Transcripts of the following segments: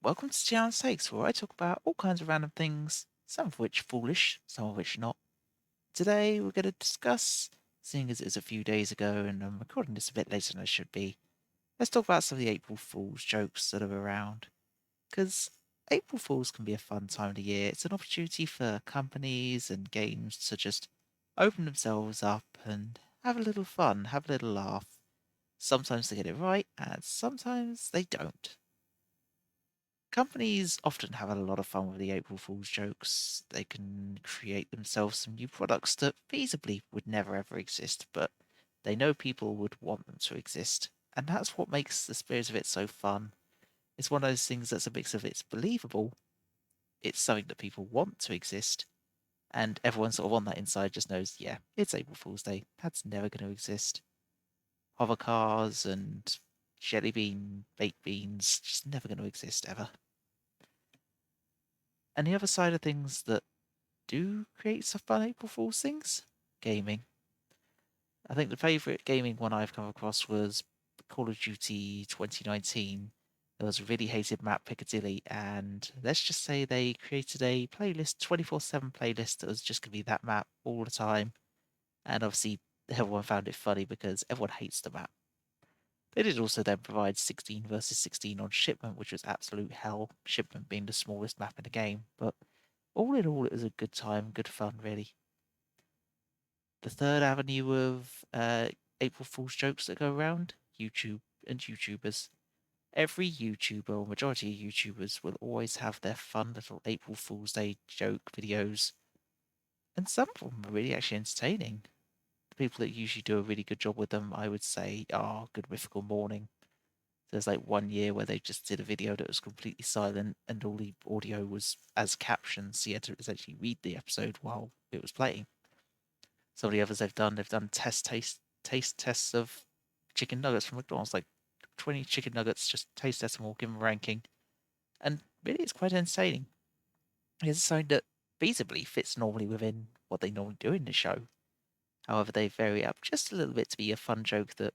Welcome to Teallen Takes, where I talk about all kinds of random things, some of which foolish, some of which not. Today we're going to discuss, seeing as it was a few days ago and I'm recording this a bit later than I should be, let's talk about some of the April Fool's jokes that are around. Because April Fools can be a fun time of the year. It's an opportunity for companies and games to just open themselves up and have a little fun, have a little laugh. Sometimes they get it right, and sometimes they don't. Companies often have a lot of fun with the April Fool's jokes. They can create themselves some new products that feasibly would never ever exist, but they know people would want them to exist. And that's what makes the spirit of it so fun. It's one of those things that's a mix of it's believable, it's something that people want to exist, and everyone sort of on that inside just knows, yeah, it's April Fool's Day. That's never going to exist. Hover cars and jelly bean baked beans just never going to exist ever. And the other side of things that do create some fun April Fool's things, gaming. I think the favourite gaming one I've come across was Call of Duty 2019. There was a really hated map Piccadilly, and let's just say they created a playlist, 24/7 playlist that was just going to be that map all the time. And obviously, everyone found it funny because everyone hates the map. They did also then provide 16 versus 16 on Shipment, which was absolute hell, Shipment being the smallest map in the game. But all in all, it was a good time, good fun, really. The third avenue of April Fool's jokes that go around, YouTube and YouTubers. Every YouTuber, or majority of YouTubers, will always have their fun little April Fool's Day joke videos. And some of them are really actually entertaining. The people that usually do a really good job with them, I would say, are Good Mythical Morning. There's like one year where they just did a video that was completely silent and all the audio was as captions, so you had to essentially read the episode while it was playing. Some of the others they've done taste tests of chicken nuggets from McDonald's, like 20 chicken nuggets, just taste test them all, give them a ranking, and really it's quite entertaining. It's something that feasibly fits normally within what they normally do in the show. However, they vary up just a little bit to be a fun joke that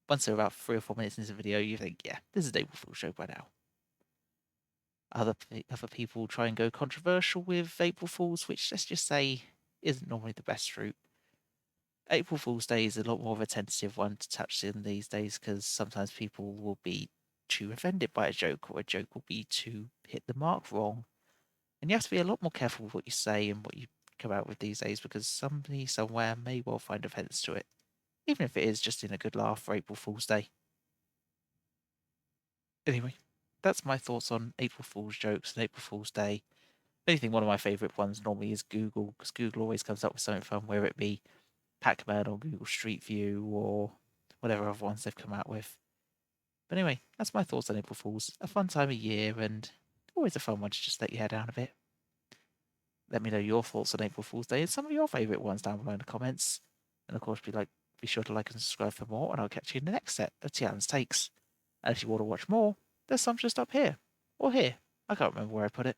once they're about 3 or 4 minutes into the video, you think, yeah, this is an April Fool's joke by now. Other people try and go controversial with April Fools, which let's just say isn't normally the best route. April Fool's Day is a lot more of a tentative one to touch in these days because sometimes people will be too offended by a joke or a joke will be to hit the mark wrong. And you have to be a lot more careful with what you say and what you come out with these days because somebody somewhere may well find offence to it, even if it is just in a good laugh for April Fool's Day. Anyway, that's my thoughts on April Fool's jokes and April Fool's Day. I think one of my favourite ones normally is Google because Google always comes up with something fun, whether it be Pac-Man or Google Street View or whatever other ones they've come out with. But anyway, that's my thoughts on April Fools. A fun time of year and always a fun one to just let your hair down a bit. Let me know your thoughts on April Fool's Day and some of your favourite ones down below in the comments. And of course, be sure to like and subscribe for more, and I'll catch you in the next set of Tialen's Takes. And if you want to watch more, there's some just up here or here. I can't remember where I put it.